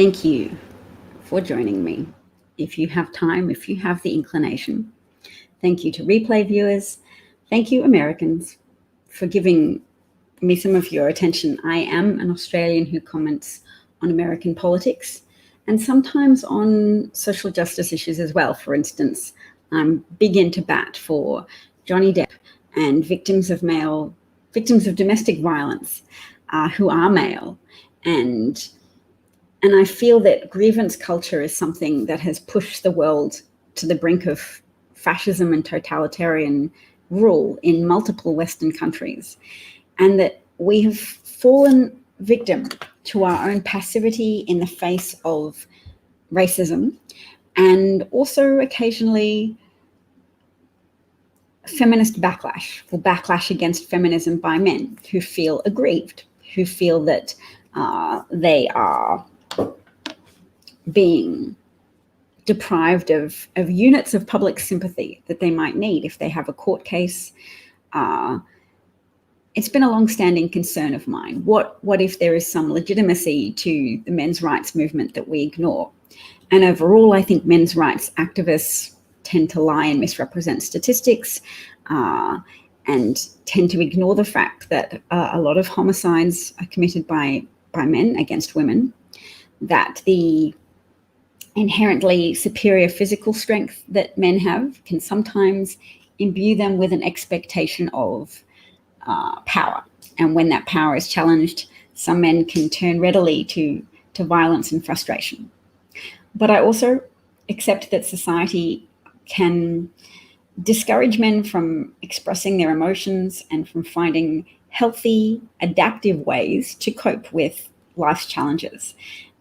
Thank you for joining me. If you have time, if you have the inclination, thank you to replay viewers. Thank you, Americans, for giving me some of your attention. I am an Australian who comments on American politics and sometimes on social justice issues as well. For instance, I'm big into bat for Johnny Depp and victims of domestic violence who are male. And I feel that grievance culture is something that has pushed the world to the brink of fascism and totalitarian rule in multiple Western countries, and that we have fallen victim to our own passivity in the face of racism, and also occasionally feminist backlash, or backlash against feminism by men who feel aggrieved, who feel that they are being deprived of units of public sympathy that they might need if they have a court case. It's been a long-standing concern of mine. What if there is some legitimacy to the men's rights movement that we ignore? And overall, I think men's rights activists tend to lie and misrepresent statistics and tend to ignore the fact that a lot of homicides are committed by men against women, that the inherently superior physical strength that men have can sometimes imbue them with an expectation of power. And when that power is challenged, some men can turn readily to violence and frustration. But I also accept that society can discourage men from expressing their emotions and from finding healthy, adaptive ways to cope with life's challenges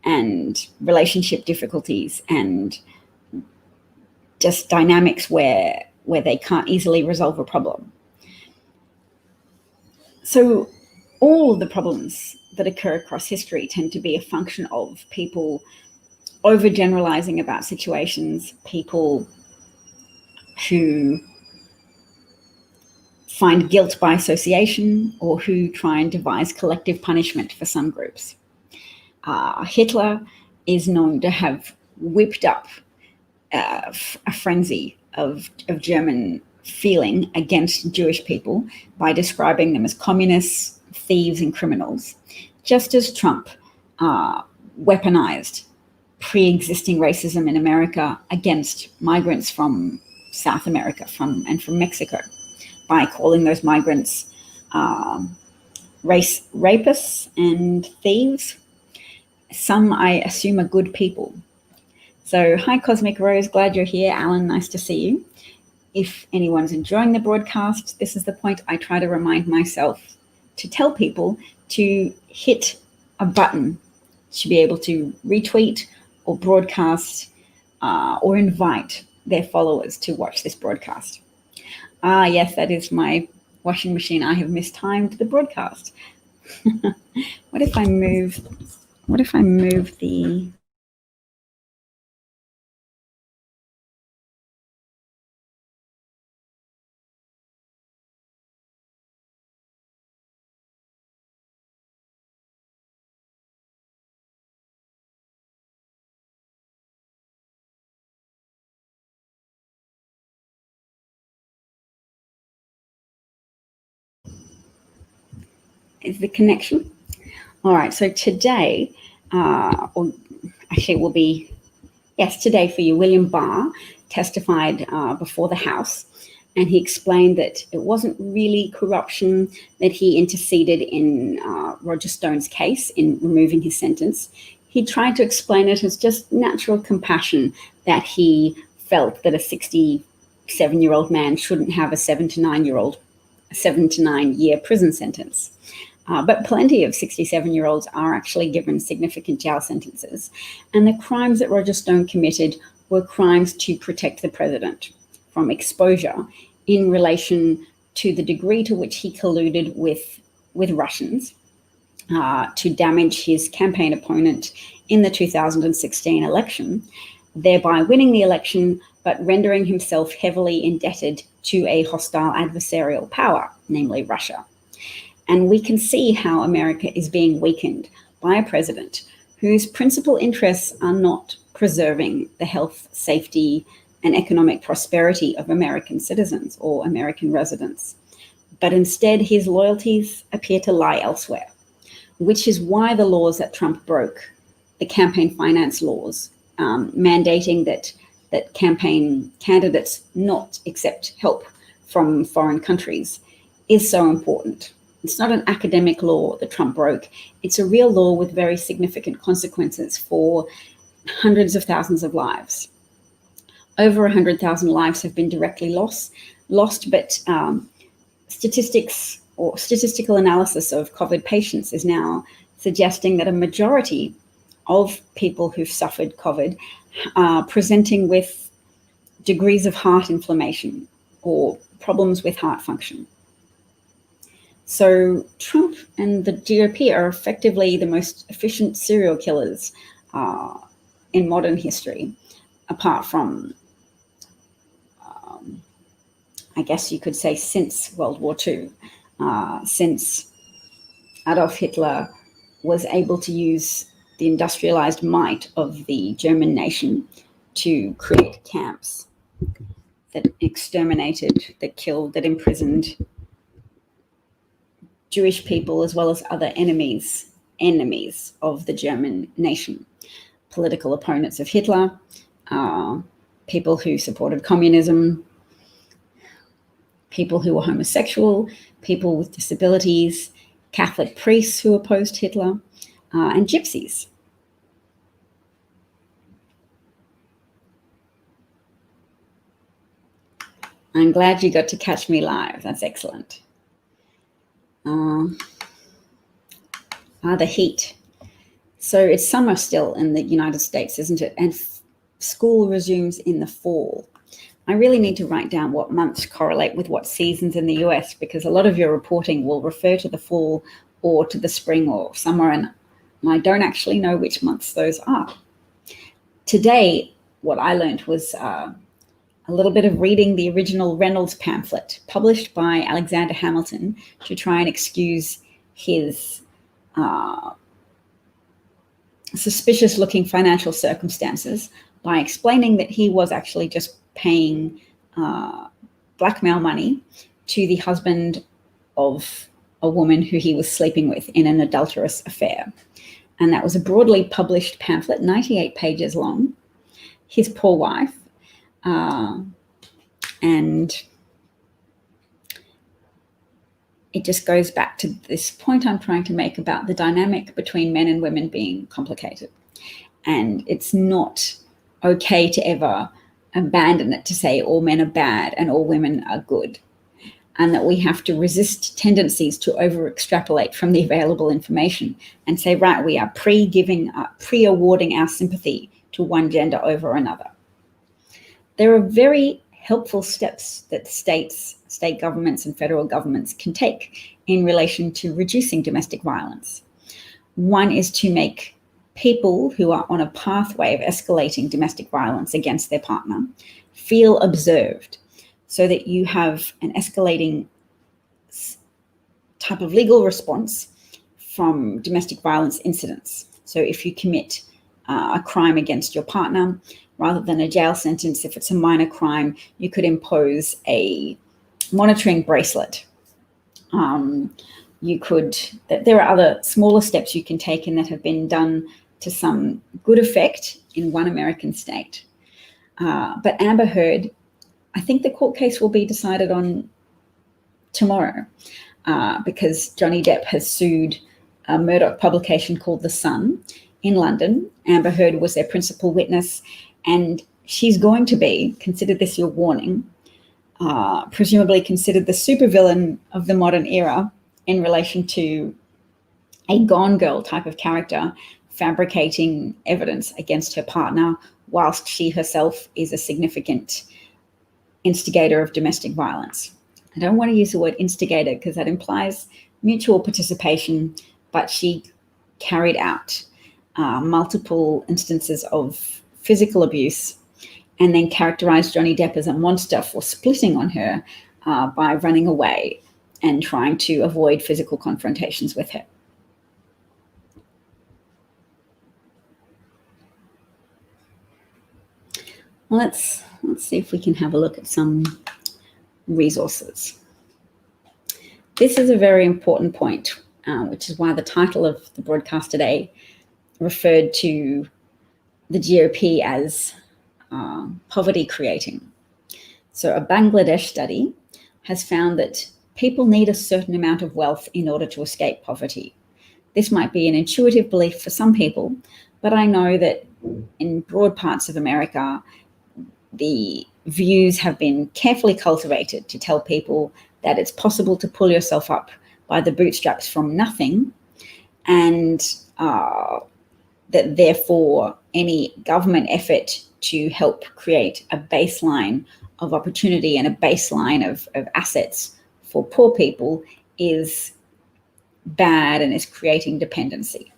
and relationship difficulties and just dynamics where they can't easily resolve a problem. So all of the problems that occur across history tend to be a function of people overgeneralizing about situations, people who find guilt by association, or who try and devise collective punishment for some groups. Hitler is known to have whipped up a frenzy of German feeling against Jewish people by describing them as communists, thieves, and criminals, just as Trump weaponized pre-existing racism in America against migrants from South America and from Mexico by calling those migrants race rapists and thieves. Some, I assume, are good people. So hi, Cosmic Rose, glad you're here. Alan, nice to see you. If anyone's enjoying the broadcast, this is the point I try to remind myself to tell people to hit a button to be able to retweet or broadcast or invite their followers to watch this broadcast. Yes, that is my washing machine. I have mistimed the broadcast. What if I move the... Is the connection? All right, so today, or actually it will be, yes, today for you, William Barr testified before the House, and he explained that it wasn't really corruption that he interceded in Roger Stone's case in removing his sentence. He tried to explain it as just natural compassion that he felt that a 67-year-old man shouldn't have a 7 to 9 year prison sentence. But plenty of 67-year-olds are actually given significant jail sentences. And the crimes that Roger Stone committed were crimes to protect the president from exposure in relation to the degree to which he colluded with Russians to damage his campaign opponent in the 2016 election, thereby winning the election, but rendering himself heavily indebted to a hostile adversarial power, namely Russia. And we can see how America is being weakened by a president whose principal interests are not preserving the health, safety, and economic prosperity of American citizens or American residents, but instead his loyalties appear to lie elsewhere, which is why the laws that Trump broke, the campaign finance laws, mandating that campaign candidates not accept help from foreign countries, is so important. It's not an academic law that Trump broke. It's a real law with very significant consequences for hundreds of thousands of lives. Over 100,000 lives have been directly lost, but statistics or statistical analysis of COVID patients is now suggesting that a majority of people who've suffered COVID are presenting with degrees of heart inflammation or problems with heart function. So Trump and the GOP are effectively the most efficient serial killers in modern history, apart from, I guess you could say, since World War II, since Adolf Hitler was able to use the industrialized might of the German nation to create camps that exterminated, that killed, that imprisoned Jewish people as well as other enemies of the German nation, political opponents of Hitler, people who supported communism, people who were homosexual, people with disabilities, Catholic priests who opposed Hitler, and gypsies. I'm glad you got to catch me live. That's excellent. The heat. So it's summer still in the United States, isn't it? And school resumes in the fall. I really need to write down what months correlate with what seasons in the US, because a lot of your reporting will refer to the fall or to the spring or summer, and I don't actually know which months those are. Today, what I learned was a little bit of reading the original Reynolds pamphlet published by Alexander Hamilton to try and excuse his suspicious-looking financial circumstances by explaining that he was actually just paying blackmail money to the husband of a woman who he was sleeping with in an adulterous affair. And that was a broadly published pamphlet, 98 pages long. His poor wife. And it just goes back to this point I'm trying to make about the dynamic between men and women being complicated. And it's not okay to ever abandon it to say all men are bad and all women are good, and that we have to resist tendencies to over-extrapolate from the available information and say, right, we are pre-awarding our sympathy to one gender over another. There are very helpful steps that state governments and federal governments can take in relation to reducing domestic violence. One is to make people who are on a pathway of escalating domestic violence against their partner feel observed, so that you have an escalating type of legal response from domestic violence incidents. So if you commit a crime against your partner, rather than a jail sentence, if it's a minor crime, you could impose a monitoring bracelet. There are other smaller steps you can take and that have been done to some good effect in one American state. But Amber Heard, I think the court case will be decided on tomorrow because Johnny Depp has sued a Murdoch publication called The Sun in London. Amber Heard was their principal witness, and she's going to be, consider this your warning, presumably considered the supervillain of the modern era in relation to a Gone Girl type of character fabricating evidence against her partner, whilst she herself is a significant instigator of domestic violence. I don't want to use the word instigator because that implies mutual participation, but she carried out multiple instances of physical abuse and then characterized Johnny Depp as a monster for splitting on her by running away and trying to avoid physical confrontations with her. Well, let's see if we can have a look at some resources. This is a very important point, which is why the title of the broadcast today referred to the GOP as poverty creating. So a Bangladesh study has found that people need a certain amount of wealth in order to escape poverty. This might be an intuitive belief for some people, but I know that in broad parts of America, the views have been carefully cultivated to tell people that it's possible to pull yourself up by the bootstraps from nothing, and that therefore any government effort to help create a baseline of opportunity and a baseline of assets for poor people is bad and is creating dependency.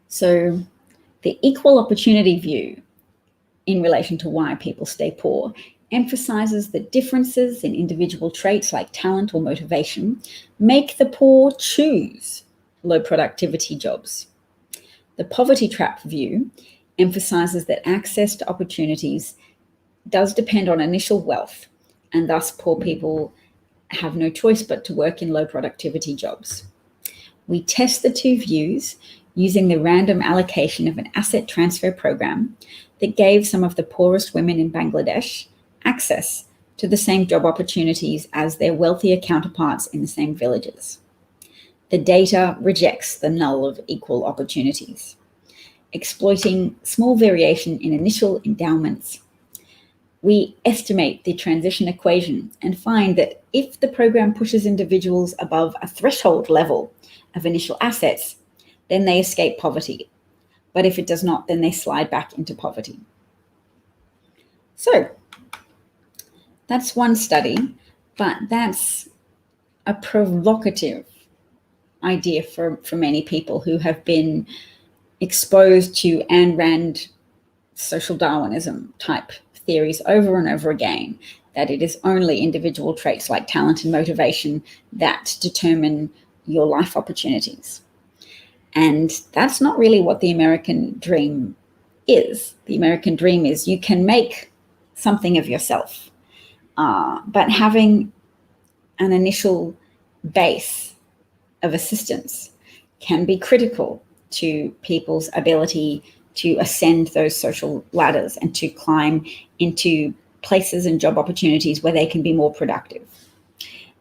So the equal opportunity view in relation to why people stay poor emphasizes that differences in individual traits like talent or motivation make the poor choose low productivity jobs. The poverty trap view emphasizes that access to opportunities does depend on initial wealth, and thus poor people have no choice but to work in low productivity jobs. We test the two views using the random allocation of an asset transfer program that gave some of the poorest women in Bangladesh access to the same job opportunities as their wealthier counterparts in the same villages. The data rejects the null of equal opportunities, exploiting small variation in initial endowments. We estimate the transition equation and find that if the program pushes individuals above a threshold level of initial assets, then they escape poverty. But if it does not, then they slide back into poverty. So that's one study, but that's a provocative idea for many people who have been exposed to Ayn Rand social Darwinism type theories over and over again, that it is only individual traits like talent and motivation that determine your life opportunities. And that's not really what the American dream is. The American dream is you can make something of yourself, but having an initial base of assistance can be critical to people's ability to ascend those social ladders and to climb into places and job opportunities where they can be more productive.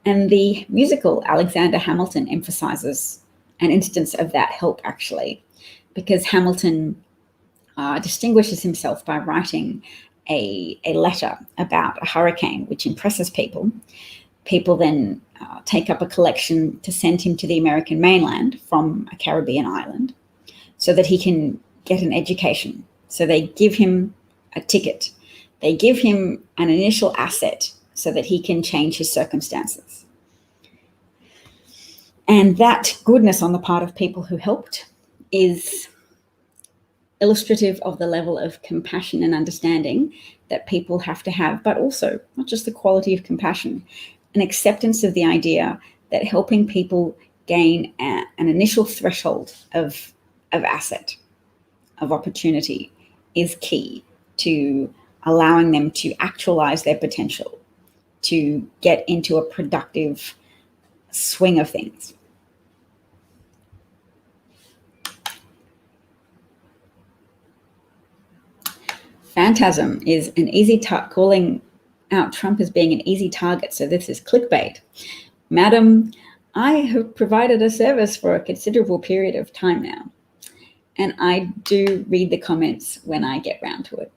And the musical Alexander Hamilton emphasizes an instance of that help, actually, because Hamilton distinguishes himself by writing a letter about a hurricane, which impresses people. People then take up a collection to send him to the American mainland from a Caribbean island so that he can get an education. So they give him a ticket. They give him an initial asset so that he can change his circumstances. And that goodness on the part of people who helped is illustrative of the level of compassion and understanding that people have to have, but also not just the quality of compassion, an acceptance of the idea that helping people gain an initial threshold of asset, of opportunity, is key to allowing them to actualize their potential, to get into a productive swing of things. Phantasm is an easy calling out Trump as being an easy target. So this is clickbait. Madam, I have provided a service for a considerable period of time now, and I do read the comments when I get round to it.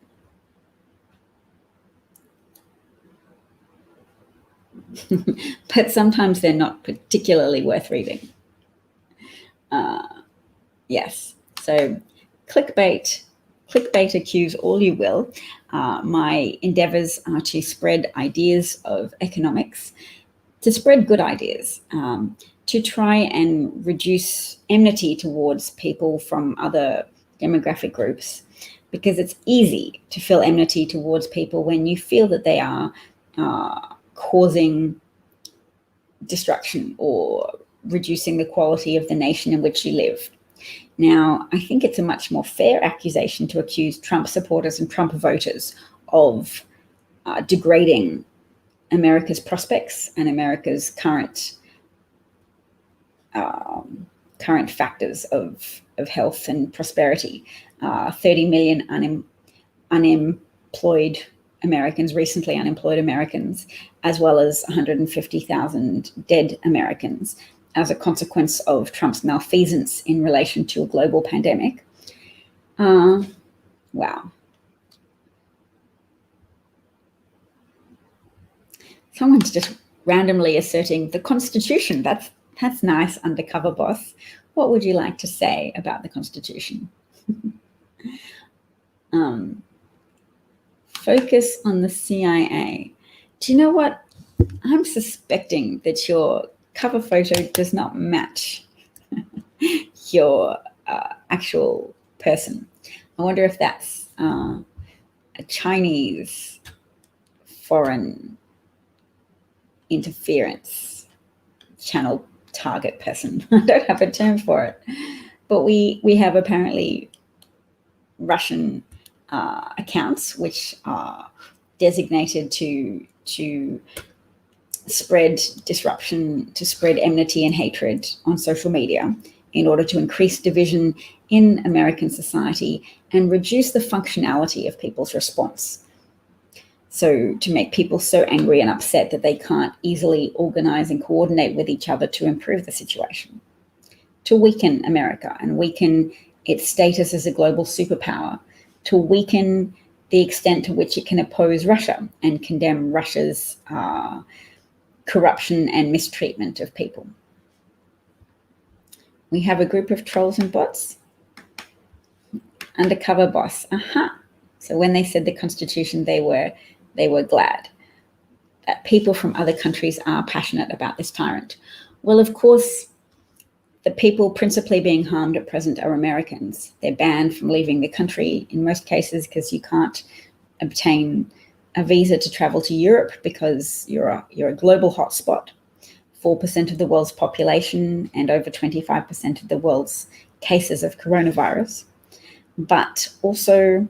But sometimes they're not particularly worth reading. Yes, so clickbait accuse all you will. My endeavors are to spread ideas of economics, to spread good ideas, to try and reduce enmity towards people from other demographic groups, because it's easy to feel enmity towards people when you feel that they are causing destruction or reducing the quality of the nation in which you live. Now, I think it's a much more fair accusation to accuse Trump supporters and Trump voters of degrading America's prospects and America's current factors of health and prosperity. 30 million unemployed Americans, recently unemployed Americans, as well as 150,000 dead Americans as a consequence of Trump's malfeasance in relation to a global pandemic. Wow. Someone's just randomly asserting the Constitution. That's nice, undercover boss. What would you like to say about the Constitution? Focus on the CIA. Do you know what? I'm suspecting that your cover photo does not match your actual person. I wonder if that's a Chinese foreign interference channel target person. I don't have a term for it, but we have apparently Russian accounts which are designated to spread disruption, to spread enmity and hatred on social media in order to increase division in American society and reduce the functionality of people's response. So to make people so angry and upset that they can't easily organize and coordinate with each other to improve the situation. To weaken America and weaken its status as a global superpower, to weaken the extent to which it can oppose Russia and condemn Russia's corruption and mistreatment of people. We have a group of trolls and bots. Undercover boss. So when they said the Constitution, they were glad that people from other countries are passionate about this tyrant. Well, of course, the people principally being harmed at present are Americans. They're banned from leaving the country in most cases because you can't obtain a visa to travel to Europe because you're a global hotspot. 4% of the world's population and over 25% of the world's cases of coronavirus. But also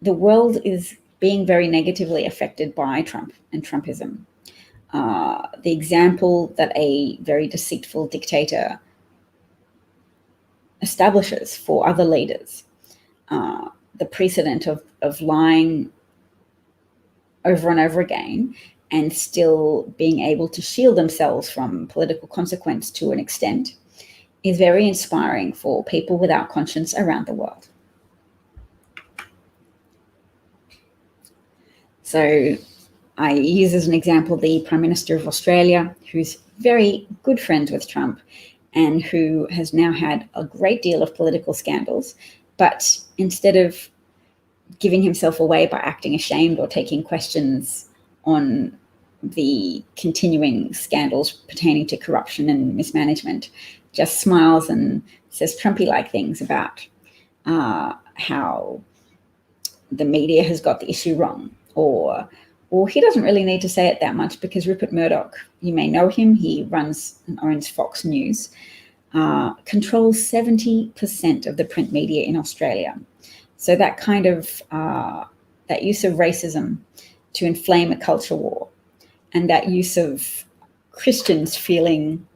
the world is being very negatively affected by Trump and Trumpism. The example that a very deceitful dictator establishes for other leaders, the precedent of lying over and over again and still being able to shield themselves from political consequence to an extent, is very inspiring for people without conscience around the world. So I use as an example the Prime Minister of Australia, who's very good friends with Trump and who has now had a great deal of political scandals, but instead of giving himself away by acting ashamed or taking questions on the continuing scandals pertaining to corruption and mismanagement, just smiles and says Trumpy-like things about how the media has got the issue wrong, or he doesn't really need to say it that much because Rupert Murdoch, you may know him, he runs and owns Fox News, controls 70% of the print media in Australia. So that kind of, that use of racism to inflame a culture war, and that use of Christians feeling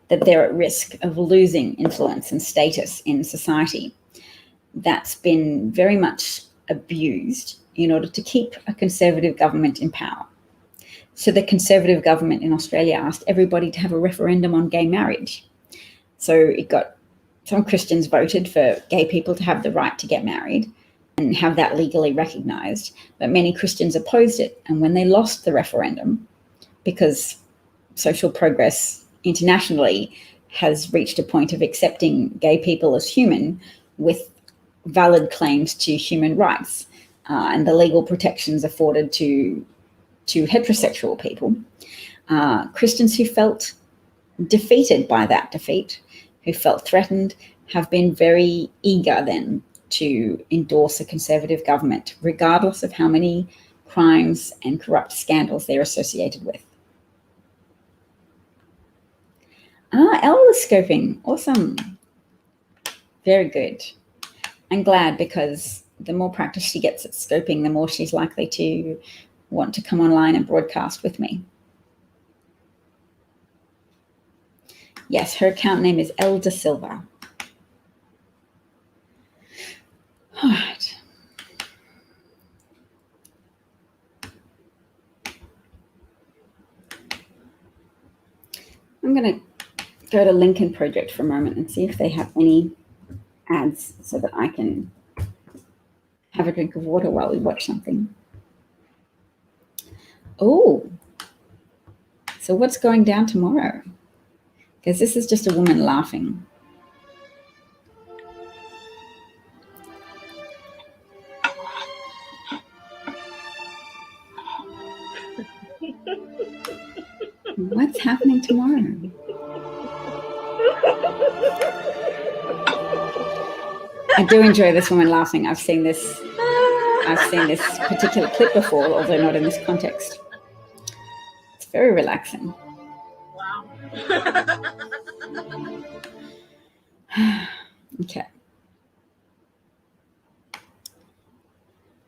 that they're at risk of losing influence and status in society, that's been very much abused in order to keep a Conservative government in power. So the Conservative government in Australia asked everybody to have a referendum on gay marriage. So some Christians voted for gay people to have the right to get married and have that legally recognized, but many Christians opposed it. And when they lost the referendum, because social progress internationally has reached a point of accepting gay people as human with valid claims to human rights and the legal protections afforded to heterosexual people, Christians who felt defeated by that defeat, who felt threatened, have been very eager then to endorse a Conservative government, regardless of how many crimes and corrupt scandals they're associated with. Elle was scoping. Awesome. Very good. I'm glad, because the more practice she gets at scoping, the more she's likely to want to come online and broadcast with me. Yes, her account name is Elle De Silva. All right. I'm going to go to Lincoln Project for a moment and see if they have any ads so that I can have a drink of water while we watch something. Oh, so what's going down tomorrow? Because this is just a woman laughing. What's happening tomorrow? I do enjoy this woman laughing. I've seen this particular clip before, although not in this context. It's very relaxing. Wow. Okay.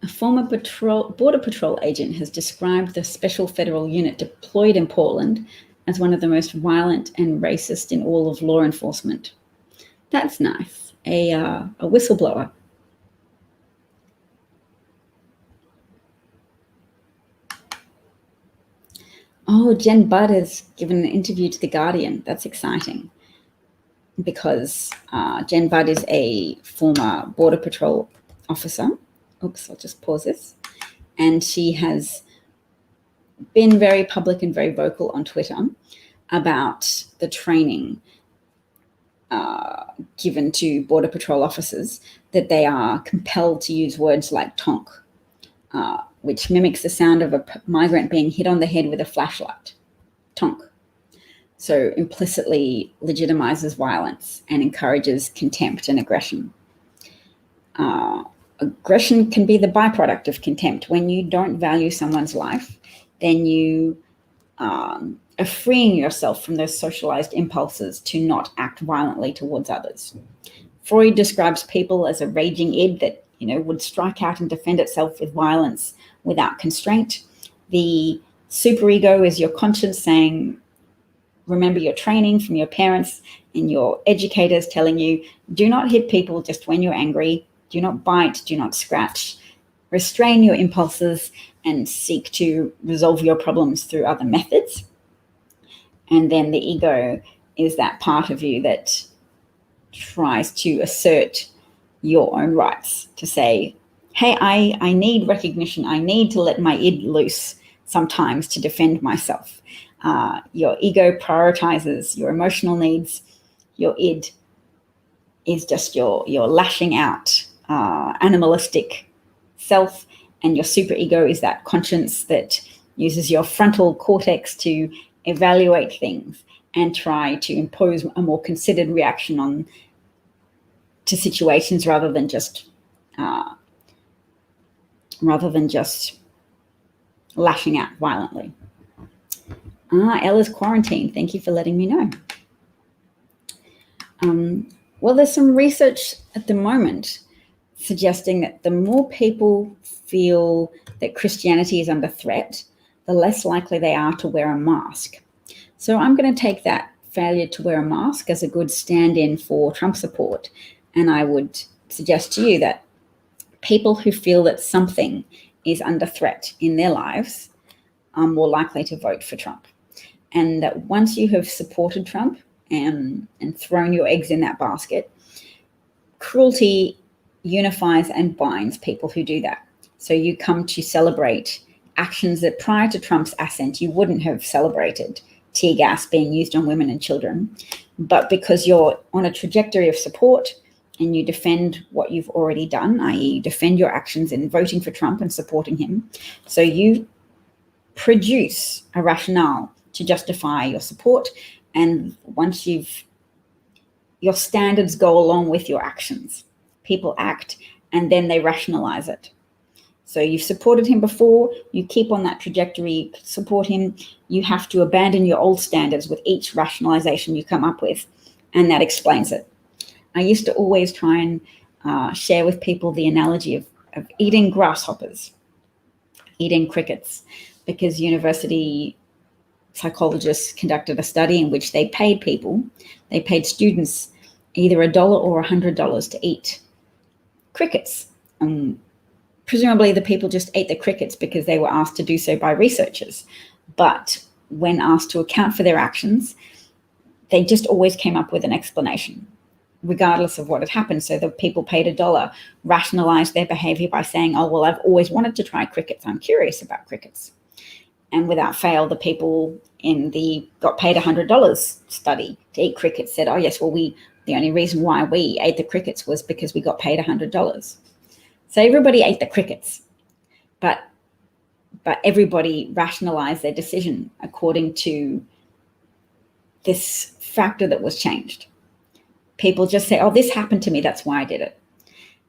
A former Border Patrol agent has described the special federal unit deployed in Portland as one of the most violent and racist in all of law enforcement. That's nice. A whistleblower. Oh, Jen Budd has given an interview to The Guardian. That's exciting, because Jen Budd is a former Border Patrol officer. Oops, I'll just pause this. And she has been very public and very vocal on Twitter about the training given to Border Patrol officers, that they are compelled to use words like tonk, which mimics the sound of a migrant being hit on the head with a flashlight. Tonk. So implicitly legitimizes violence and encourages contempt and aggression. Aggression can be the byproduct of contempt. When you don't value someone's life, then you are freeing yourself from those socialized impulses to not act violently towards others. Freud describes people as a raging id that, would strike out and defend itself with violence without constraint. The superego is your conscience saying, remember your training from your parents and your educators telling you, do not hit people just when you're angry, do not bite, do not scratch, restrain your impulses and seek to resolve your problems through other methods. And then the ego is that part of you that tries to assert your own rights, to say, hey, I need recognition. I need to let my id loose sometimes to defend myself. Your ego prioritizes your emotional needs. Your id is just your lashing out animalistic self, and your superego is that conscience that uses your frontal cortex to evaluate things and try to impose a more considered reaction to situations rather than just lashing out violently. Ella's quarantined. Thank you for letting me know. Well, there's some research at the moment suggesting that the more people feel that Christianity is under threat, the less likely they are to wear a mask. So I'm going to take that failure to wear a mask as a good stand-in for Trump support. And I would suggest to you that people who feel that something is under threat in their lives are more likely to vote for Trump. And that once you have supported Trump and thrown your eggs in that basket, cruelty unifies and binds people who do that. So you come to celebrate actions that prior to Trump's ascent, you wouldn't have celebrated, tear gas being used on women and children. But because you're on a trajectory of support and you defend what you've already done, i.e. defend your actions in voting for Trump and supporting him, so you produce a rationale to justify your support. And once your standards go along with your actions, people act and then they rationalize it. So you've supported him before, you keep on that trajectory, support him. You have to abandon your old standards with each rationalization you come up with, and that explains it. I used to always try and share with people the analogy of eating grasshoppers, eating crickets, because university psychologists conducted a study in which they paid students either $1 or $100 to eat crickets. Presumably the people just ate the crickets because they were asked to do so by researchers. But when asked to account for their actions, they just always came up with an explanation, regardless of what had happened. So the people paid $1 rationalized their behavior by saying, oh, well, I've always wanted to try crickets. I'm curious about crickets. And without fail, the people in the got paid $100 study to eat crickets said, oh, yes, well, the only reason why we ate the crickets was because we got paid $100. So everybody ate the crickets, but everybody rationalized their decision according to this factor that was changed. People just say, oh, this happened to me, that's why I did it.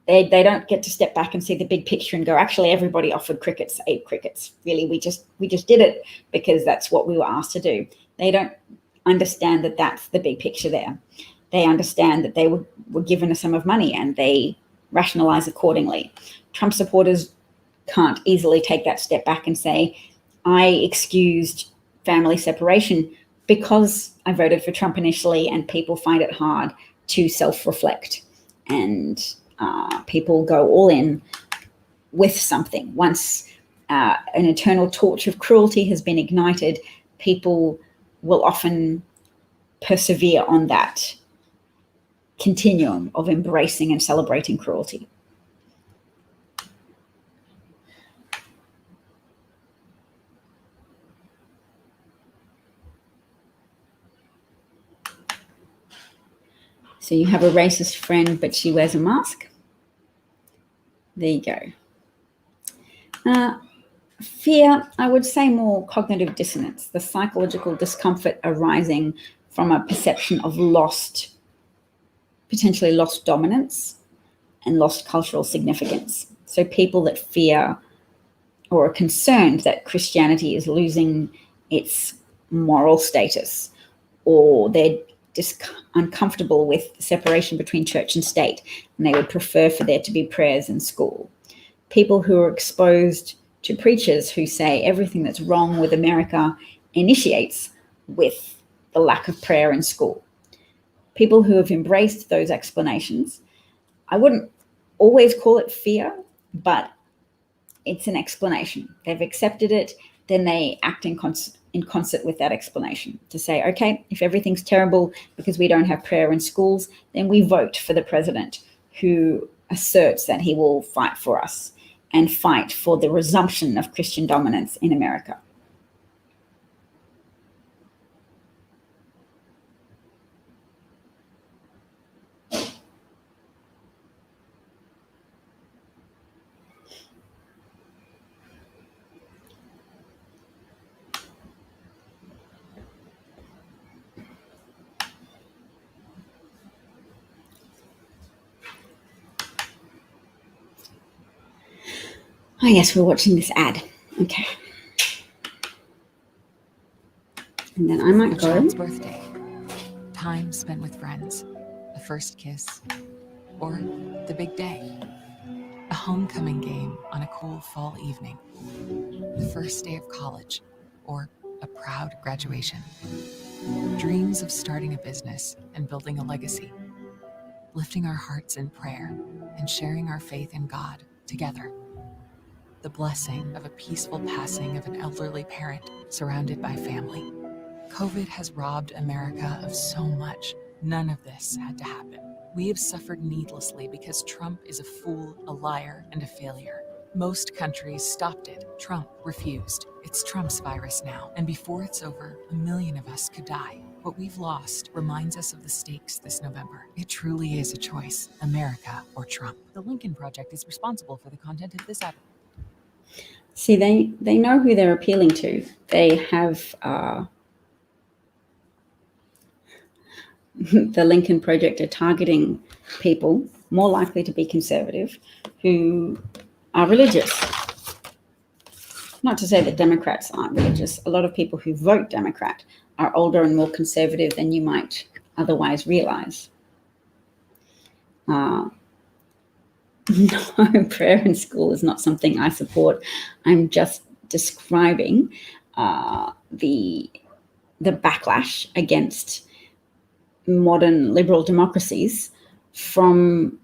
They don't get to step back and see the big picture and go, actually, everybody offered crickets, ate crickets. Really, we just did it because that's what we were asked to do. They don't understand that that's the big picture there. They understand that they were given a sum of money and they rationalize accordingly. Trump supporters can't easily take that step back and say, I excused family separation because I voted for Trump initially, and people find it hard to self-reflect. And people go all in with something. Once an eternal torch of cruelty has been ignited, people will often persevere on that continuum of embracing and celebrating cruelty. So you have a racist friend, but she wears a mask. There you go. Fear, I would say more cognitive dissonance, the psychological discomfort arising from a perception of potentially lost dominance and lost cultural significance. So people that fear or are concerned that Christianity is losing its moral status, or they're just uncomfortable with separation between church and state, and they would prefer for there to be prayers in school. People who are exposed to preachers who say everything that's wrong with America initiates with the lack of prayer in school. People who have embraced those explanations, I wouldn't always call it fear, but it's an explanation. They've accepted it, then they act in concert with that explanation to say, okay, if everything's terrible because we don't have prayer in schools, then we vote for the president who asserts that he will fight for us and fight for the resumption of Christian dominance in America. Oh, yes, we're watching this ad. Okay. And then I might go. A child's birthday, time spent with friends, the first kiss, or the big day. A homecoming game on a cool fall evening, the first day of college, or a proud graduation. Dreams of starting a business and building a legacy, lifting our hearts in prayer and sharing our faith in God together. The blessing of a peaceful passing of an elderly parent surrounded by family. COVID has robbed America of so much. None of this had to happen. We have suffered needlessly because Trump is a fool, a liar, and a failure. Most countries stopped it. Trump refused. It's Trump's virus now, and before it's over, 1 million of us could die. What we've lost reminds us of the stakes this November. It truly is a choice, America or Trump. The Lincoln Project is responsible for the content of this episode. See, they know who they're appealing to. They have the Lincoln Project are targeting people more likely to be conservative who are religious. Not to say that Democrats aren't religious. A lot of people who vote Democrat are older and more conservative than you might otherwise realize. No, prayer in school is not something I support. I'm just describing the backlash against modern liberal democracies from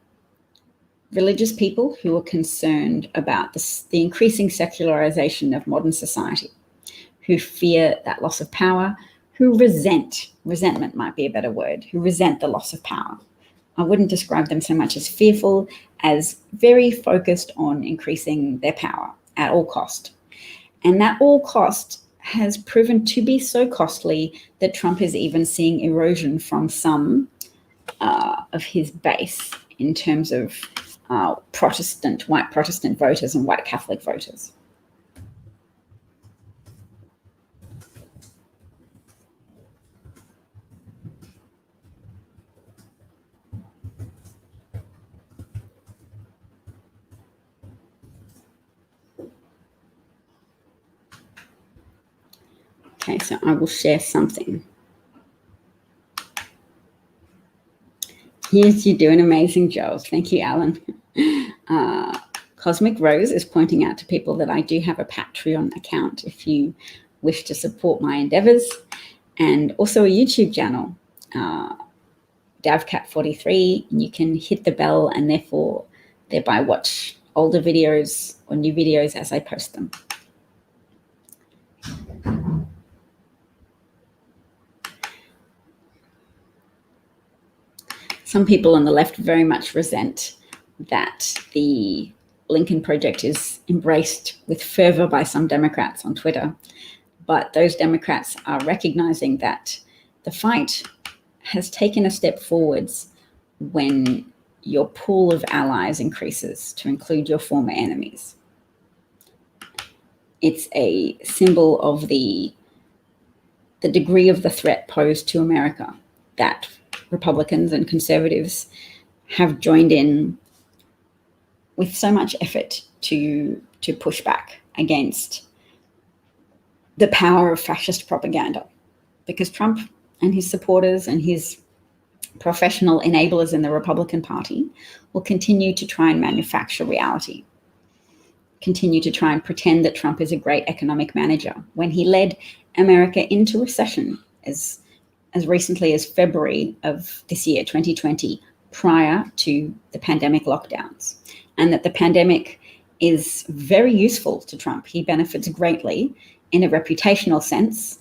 religious people who are concerned about the increasing secularization of modern society, who fear that loss of power, who resentment might be a better word, who resent the loss of power. I wouldn't describe them so much as fearful, as very focused on increasing their power at all cost. And that all cost has proven to be so costly that Trump is even seeing erosion from some of his base in terms of white Protestant voters and white Catholic voters. Okay, so I will share something. Yes, you do an amazing job. Thank you, Alan. Cosmic Rose is pointing out to people that I do have a Patreon account if you wish to support my endeavors, and also a YouTube channel, DavCat43. You can hit the bell and thereby watch older videos or new videos as I post them. Some people on the left very much resent that the Lincoln Project is embraced with fervor by some Democrats on Twitter. But those Democrats are recognizing that the fight has taken a step forwards when your pool of allies increases to include your former enemies. It's a symbol of the degree of the threat posed to America that Republicans and conservatives have joined in with so much effort to push back against the power of fascist propaganda, because Trump and his supporters and his professional enablers in the Republican Party will continue to try and manufacture reality, continue to try and pretend that Trump is a great economic manager when he led America into recession as recently as February of this year, 2020, prior to the pandemic lockdowns, and that the pandemic is very useful to Trump. He benefits greatly in a reputational sense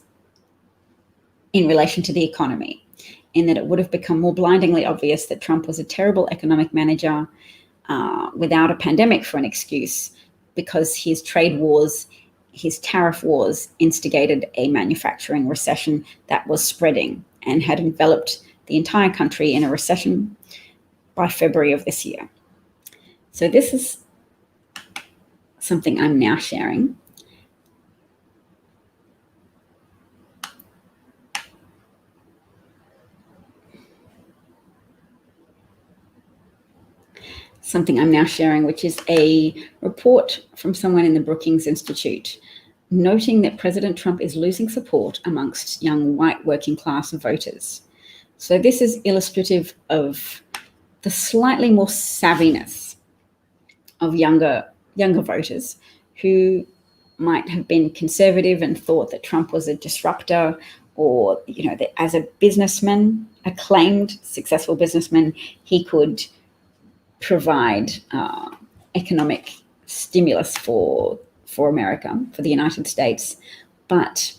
in relation to the economy, in that it would have become more blindingly obvious that Trump was a terrible economic manager without a pandemic for an excuse, because his trade wars, his tariff wars instigated a manufacturing recession that was spreading and had enveloped the entire country in a recession by February of this year. So this is something I'm now sharing. Which is a report from someone in the Brookings Institute, noting that President Trump is losing support amongst young white working class voters. So this is illustrative of the slightly more savviness of younger voters who might have been conservative and thought that Trump was a disruptor, or, that as a businessman, acclaimed successful businessman, he could provide economic stimulus for America, for the United States. But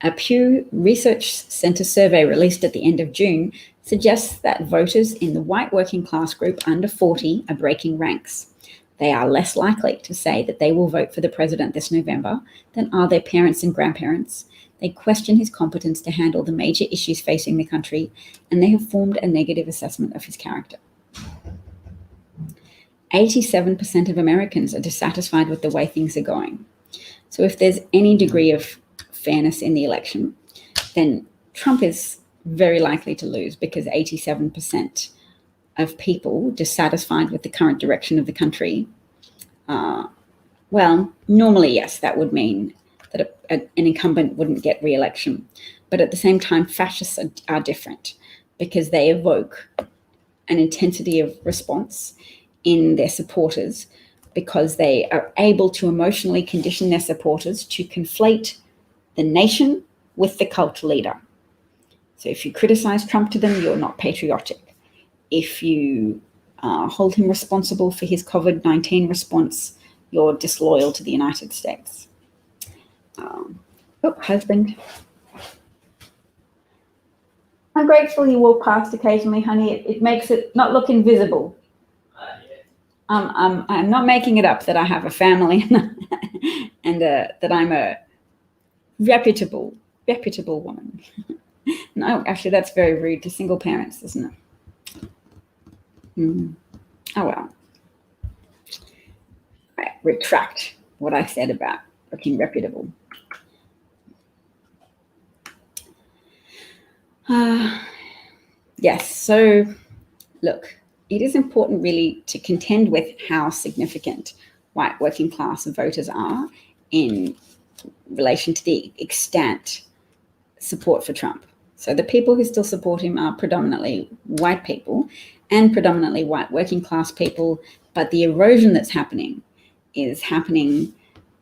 a Pew Research Center survey released at the end of June suggests that voters in the white working class group under 40 are breaking ranks. They are less likely to say that they will vote for the president this November than are their parents and grandparents. They question his competence to handle the major issues facing the country, and they have formed a negative assessment of his character. 87% of Americans are dissatisfied with the way things are going. So if there's any degree of fairness in the election, then Trump is very likely to lose, because 87% of people dissatisfied with the current direction of the country Well, normally, yes, that would mean that an incumbent wouldn't get re-election. But at the same time, fascists are different because they evoke an intensity of response in their supporters because they are able to emotionally condition their supporters to conflate the nation with the cult leader. So if you criticize Trump to them, you're not patriotic. If you hold him responsible for his COVID-19 response, you're disloyal to the United States. Husband. I'm grateful you walk past occasionally, honey. It makes it not look invisible. I'm not making it up that I have a family and that I'm a reputable woman. No, actually, that's very rude to single parents, isn't it? Oh, well. I retract what I said about looking reputable. Yes, so look, it is important really to contend with how significant white working class voters are in relation to the extant support for Trump. So the people who still support him are predominantly white people and predominantly white working class people, but the erosion that's happening is happening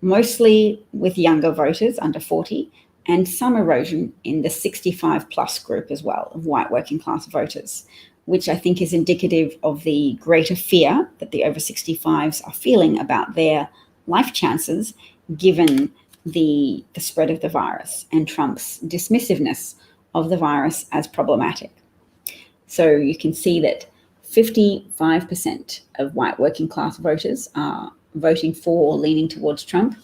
mostly with younger voters under 40 and some erosion in the 65 plus group as well of white working class voters, which I think is indicative of the greater fear that the over 65s are feeling about their life chances given the spread of the virus and Trump's dismissiveness of the virus as problematic. So you can see that 55% of white working class voters are voting for or leaning towards Trump,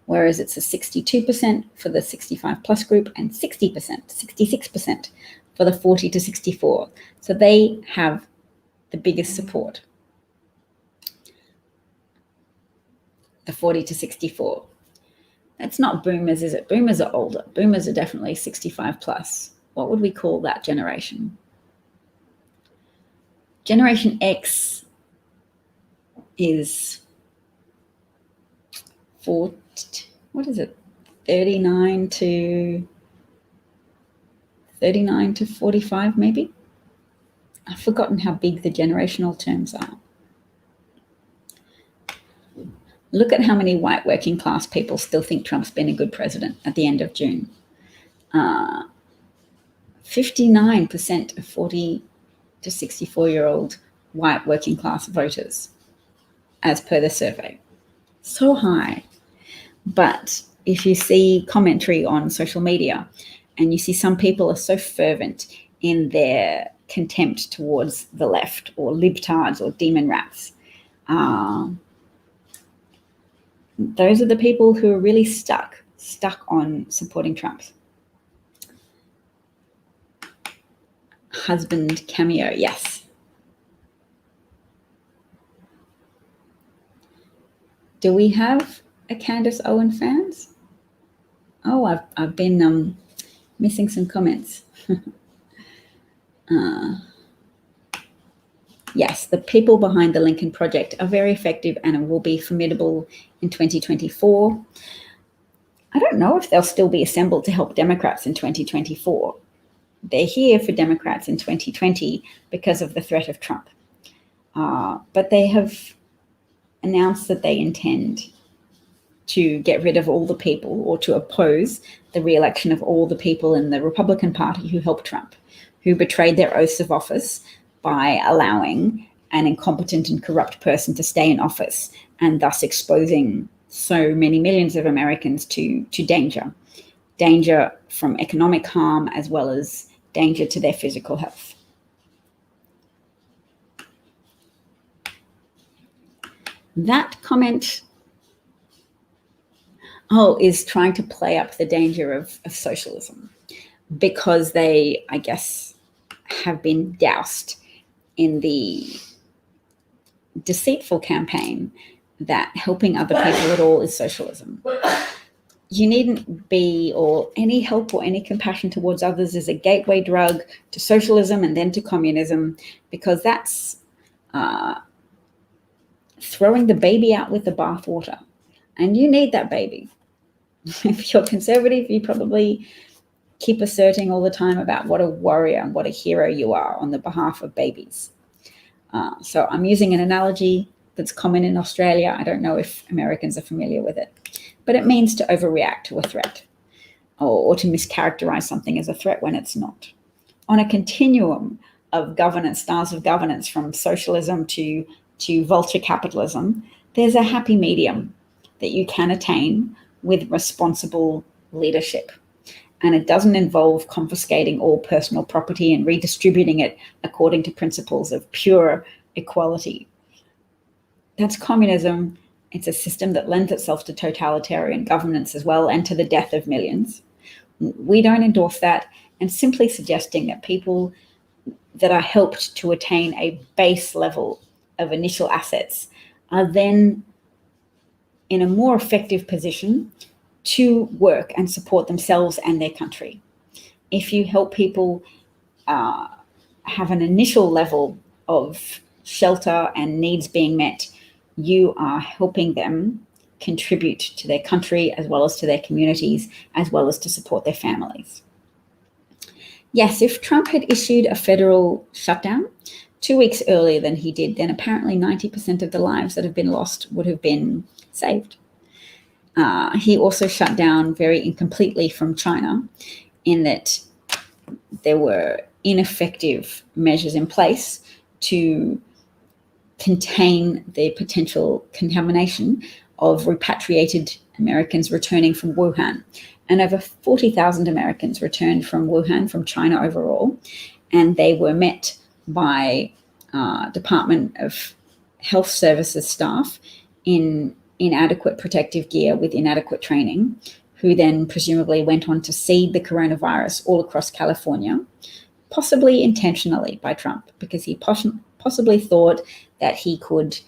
whereas it's a 62% for the 65 plus group and 66% for the 40 to 64. So they have the biggest support. The 40 to 64. That's not boomers, is it? Boomers are older. Boomers are definitely 65 plus. What would we call that generation? Generation X is 39 to 45 maybe? I've forgotten how big the generational terms are. Look at how many white working class people still think Trump's been a good president at the end of June. 59% of 40 to 64-year-old white working class voters, as per the survey. So high. But if you see commentary on social media and you see some people are so fervent in their contempt towards the left or libtards or demon rats, those are the people who are really stuck on supporting Trump. Husband cameo, yes. Do we have a Candace Owen fans? Oh, I've been missing some comments. Yes, the people behind the Lincoln Project are very effective and will be formidable in 2024. I don't know if they'll still be assembled to help Democrats in 2024. They're here for Democrats in 2020 because of the threat of Trump. But they have announced that they intend to get rid of all the people or to oppose the re-election of all the people in the Republican Party who helped Trump, who betrayed their oaths of office by allowing an incompetent and corrupt person to stay in office and thus exposing so many millions of Americans to danger from economic harm as well as danger to their physical health. That comment is trying to play up the danger of socialism because they, I guess, have been doused in the deceitful campaign that helping other people at all is socialism. You needn't be, or any help or any compassion towards others is a gateway drug to socialism and then to communism, because that's throwing the baby out with the bathwater. And you need that baby. If you're conservative, you probably keep asserting all the time about what a warrior and what a hero you are on the behalf of babies. So I'm using an analogy that's common in Australia. I don't know if Americans are familiar with it, but it means to overreact to a threat or to mischaracterize something as a threat when it's not. On a continuum of governance, styles of governance, from socialism to vulture capitalism, there's a happy medium that you can attain with responsible leadership. And it doesn't involve confiscating all personal property and redistributing it according to principles of pure equality. That's communism. It's a system that lends itself to totalitarian governance as well, and to the death of millions. We don't endorse that, and simply suggesting that people that are helped to attain a base level of initial assets are then in a more effective position to work and support themselves and their country. If you help people have an initial level of shelter and needs being met, you are helping them contribute to their country as well as to their communities, as well as to support their families. Yes, if Trump had issued a federal shutdown 2 weeks earlier than he did, then apparently 90% of the lives that have been lost would have been saved. He also shut down very incompletely from China, in that there were ineffective measures in place to contain the potential contamination of repatriated Americans returning from Wuhan. And over 40,000 Americans returned from Wuhan, from China overall, and they were met by Department of Health Services staff in inadequate protective gear with inadequate training, who then presumably went on to seed the coronavirus all across California, possibly intentionally by Trump, because he possibly thought that he could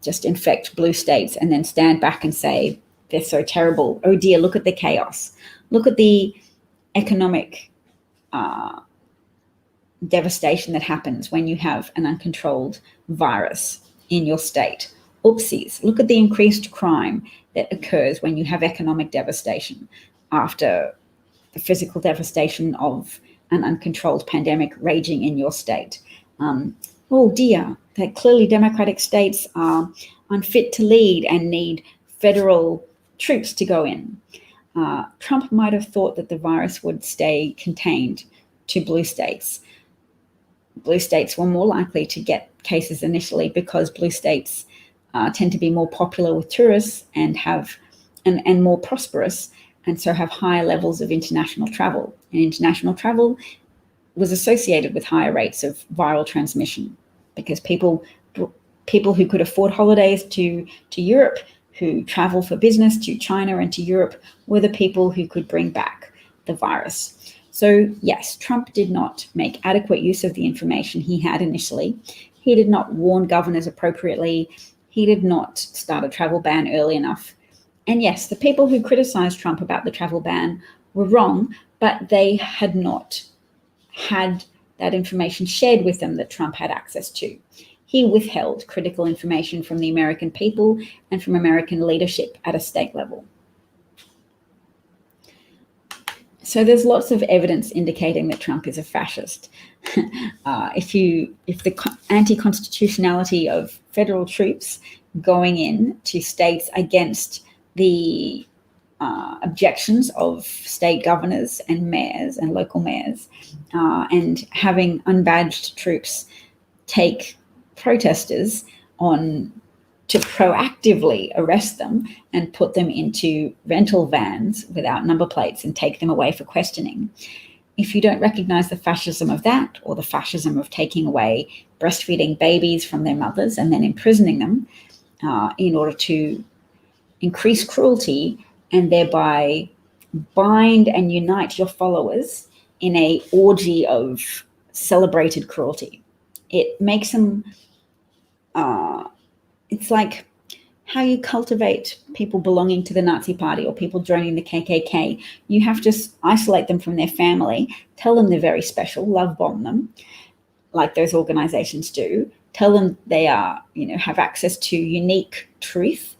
just infect blue states and then stand back and say, they're so terrible. Oh dear, look at the chaos. Look at the economic devastation that happens when you have an uncontrolled virus in your state. Oopsies, look at the increased crime that occurs when you have economic devastation after the physical devastation of an uncontrolled pandemic raging in your state. Oh dear, that clearly democratic states are unfit to lead and need federal troops to go in. Trump might have thought that the virus would stay contained to blue states. Blue states were more likely to get cases initially because blue states tend to be more popular with tourists and more prosperous, and so have higher levels of international travel. And international travel was associated with higher rates of viral transmission, because people who could afford holidays to Europe, who travel for business to China and to Europe, were the people who could bring back the virus. So yes, Trump did not make adequate use of the information he had initially. He did not warn governors appropriately. He did not start a travel ban early enough. And yes, the people who criticized Trump about the travel ban were wrong, but they had not had that information shared with them that Trump had access to. He withheld critical information from the American people and from American leadership at a state level. So there's lots of evidence indicating that Trump is a fascist. If the anti-constitutionality of federal troops going in to states against the objections of state governors and mayors and local mayors, and having unbadged troops take protesters on to proactively arrest them and put them into rental vans without number plates and take them away for questioning. If you don't recognize the fascism of that, or the fascism of taking away breastfeeding babies from their mothers and then imprisoning them in order to increase cruelty and thereby bind and unite your followers in a orgy of celebrated cruelty, it makes them it's like how you cultivate people belonging to the Nazi Party or people joining the KKK. You have to isolate them from their family, tell them they're very special, love bomb them, like those organizations do, tell them they are, have access to unique truth,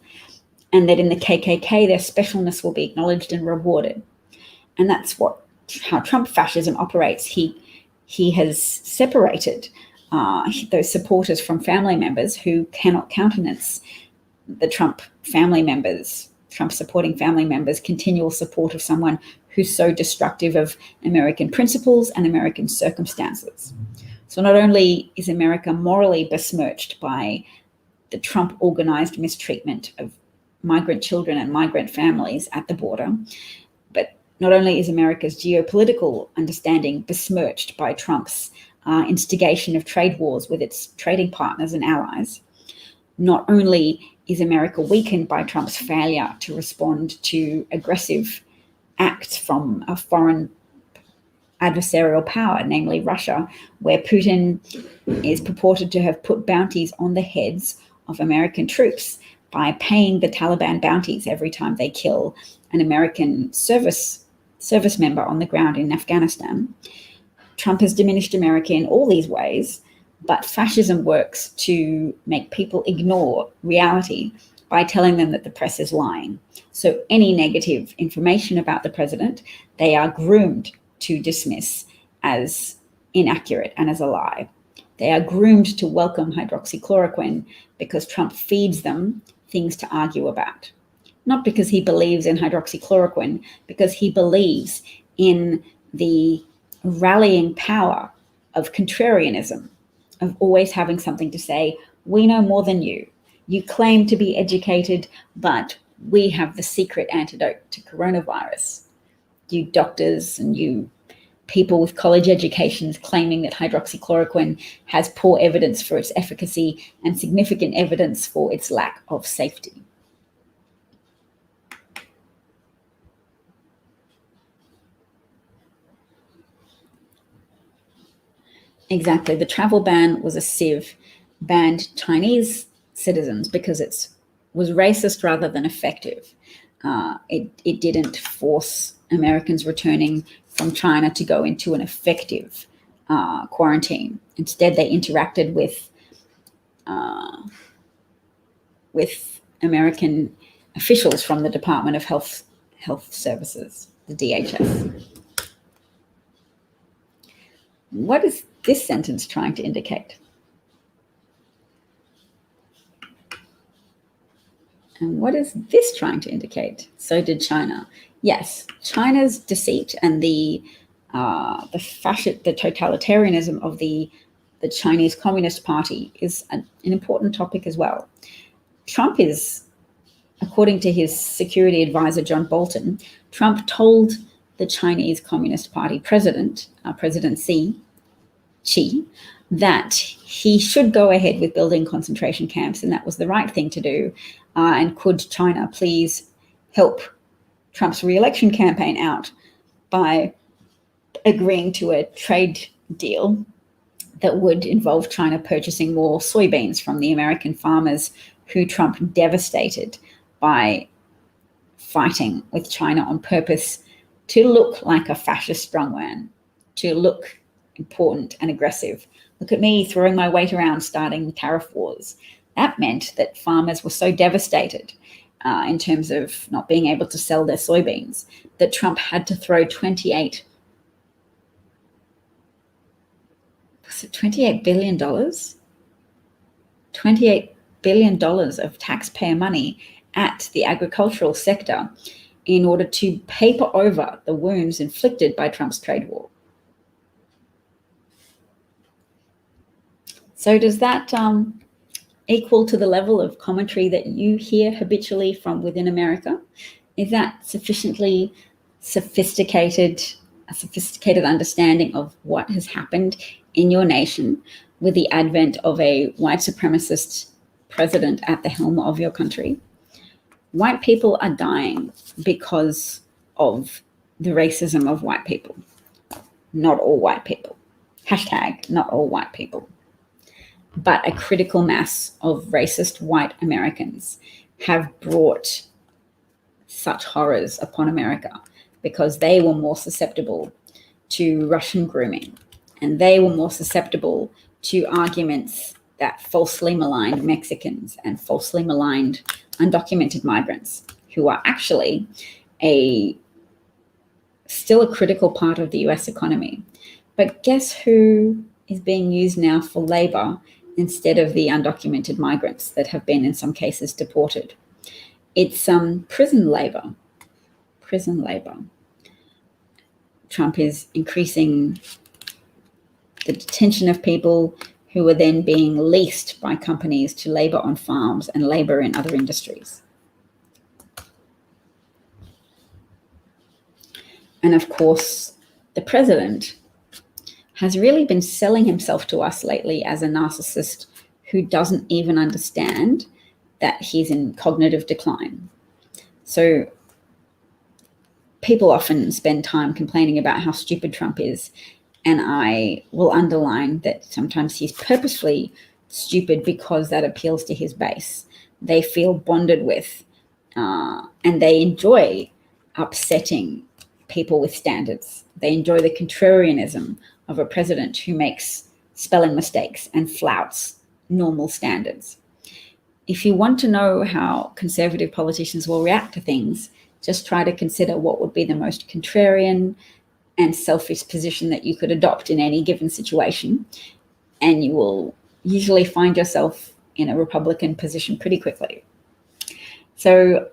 and that in the KKK, their specialness will be acknowledged and rewarded. And that's how Trump fascism operates. He has separated those supporters from family members who cannot countenance the Trump supporting family members' continual support of someone who's so destructive of American principles and American circumstances. So not only is America morally besmirched by the Trump organized mistreatment of migrant children and migrant families at the border, but not only is America's geopolitical understanding besmirched by Trump's instigation of trade wars with its trading partners and allies, not only is America weakened by Trump's failure to respond to aggressive acts from a foreign adversarial power, namely Russia, where Putin is purported to have put bounties on the heads of American troops by paying the Taliban bounties every time they kill an American service member on the ground in Afghanistan. Trump has diminished America in all these ways, but fascism works to make people ignore reality by telling them that the press is lying. So any negative information about the president, they are groomed to dismiss as inaccurate and as a lie. They are groomed to welcome hydroxychloroquine because Trump feeds them things to argue about. Not because he believes in hydroxychloroquine, because he believes in the rallying power of contrarianism, of always having something to say. We know more than you. You claim to be educated, but we have the secret antidote to coronavirus. You doctors and you people with college educations claiming that hydroxychloroquine has poor evidence for its efficacy and significant evidence for its lack of safety. Exactly. The travel ban was a sieve, banned Chinese citizens because it was racist rather than effective. It didn't force Americans returning from China to go into an effective quarantine. Instead, they interacted with American officials from the Department of Health Services, the DHS. What is this sentence trying to indicate? And what is this trying to indicate? So did China. Yes, China's deceit and the totalitarianism of the Chinese Communist Party is an important topic as well. Trump is, according to his security advisor, John Bolton, Trump told the Chinese Communist Party president, President Xi, that he should go ahead with building concentration camps, and that was the right thing to do. And could China please help Trump's re-election campaign out by agreeing to a trade deal that would involve China purchasing more soybeans from the American farmers who Trump devastated by fighting with China on purpose to look like a fascist strongman, to look important and aggressive. Look at me throwing my weight around, starting tariff wars. That meant that farmers were so devastated in terms of not being able to sell their soybeans that Trump had to throw $28 billion? $28 billion of taxpayer money at the agricultural sector in order to paper over the wounds inflicted by Trump's trade war. So does that equal to the level of commentary that you hear habitually from within America? Is that sufficiently a sophisticated understanding of what has happened in your nation with the advent of a white supremacist president at the helm of your country? White people are dying because of the racism of white people. Not all white people. Hashtag not all white people. But a critical mass of racist white Americans have brought such horrors upon America because they were more susceptible to Russian grooming, and they were more susceptible to arguments that falsely maligned Mexicans and falsely maligned undocumented migrants, who are actually still a critical part of the US economy. But guess who is being used now for labor instead of the undocumented migrants that have been in some cases deported? It's prison labor. Prison labor. Trump is increasing the detention of people who are then being leased by companies to labor on farms and labor in other industries. And of course, the president has really been selling himself to us lately as a narcissist who doesn't even understand that he's in cognitive decline. So people often spend time complaining about how stupid Trump is, and I will underline that sometimes he's purposefully stupid because that appeals to his base. They feel bonded with, and they enjoy upsetting people with standards. They enjoy the contrarianism of a president who makes spelling mistakes and flouts normal standards. If you want to know how conservative politicians will react to things, just try to consider what would be the most contrarian and selfish position that you could adopt in any given situation, and you will usually find yourself in a Republican position pretty quickly. So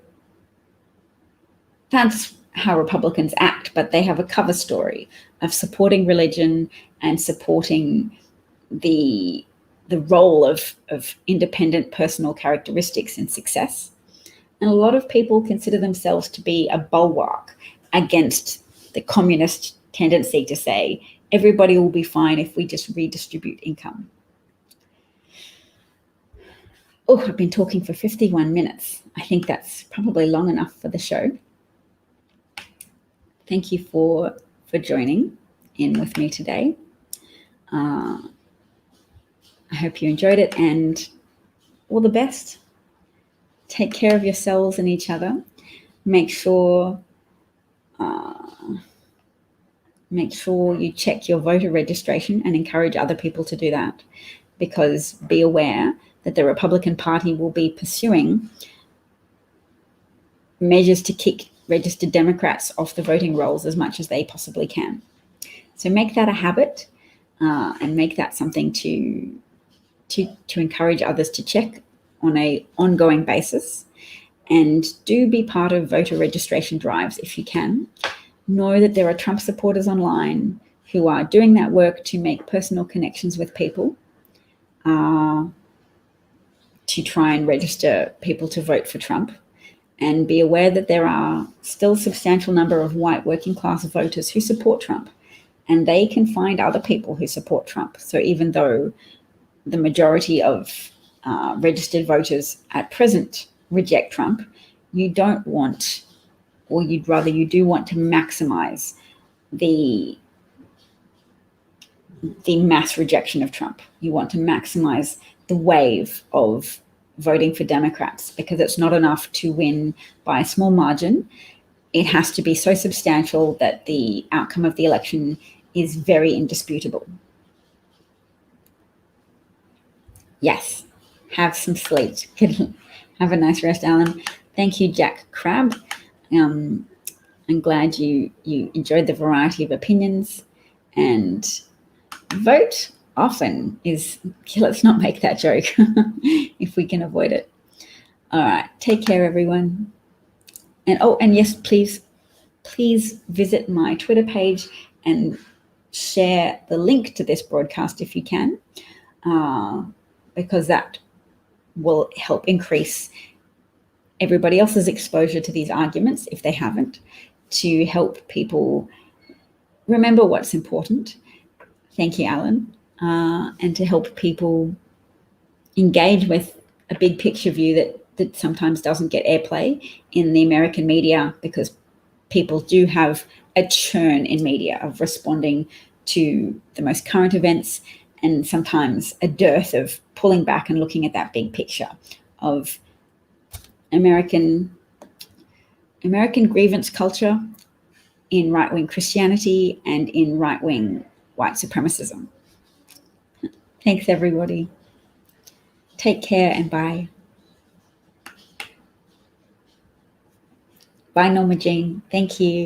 that's how Republicans act, but they have a cover story of supporting religion and supporting the role of independent personal characteristics in success. And a lot of people consider themselves to be a bulwark against the communist tendency to say everybody will be fine if we just redistribute income. Oh, I've been talking for 51 minutes. I think that's probably long enough for the show. Thank you for joining in with me today. I hope you enjoyed it, and all the best. Take care of yourselves and each other. Make sure you check your voter registration and encourage other people to do that, because be aware that the Republican Party will be pursuing measures to kick registered Democrats off the voting rolls as much as they possibly can. So make that a habit, and make that something to encourage others to check on an ongoing basis. And do be part of voter registration drives if you can. Know that there are Trump supporters online who are doing that work to make personal connections with people, to try and register people to vote for Trump. And be aware that there are still a substantial number of white working class voters who support Trump, and they can find other people who support Trump. So even though the majority of registered voters at present reject Trump, you do want to maximize the mass rejection of Trump. You want to maximize the wave of voting for Democrats, because it's not enough to win by a small margin. It has to be so substantial that the outcome of the election is very indisputable. Yes, have some sleep. Have a nice rest, Alan. Thank you, Jack Crabb. I'm glad you enjoyed the variety of opinions, and vote often is, let's not make that joke if we can avoid it. All right, take care, everyone. And yes, please visit my Twitter page and share the link to this broadcast if you can, because that will help increase everybody else's exposure to these arguments, if they haven't, to help people remember what's important. Thank you, Alan. And to help people engage with a big picture view that sometimes doesn't get airplay in the American media, because people do have a churn in media of responding to the most current events, and sometimes a dearth of pulling back and looking at that big picture of American grievance culture in right-wing Christianity and in right-wing white supremacism. Thanks, everybody. Take care and bye. Bye, Norma Jean. Thank you.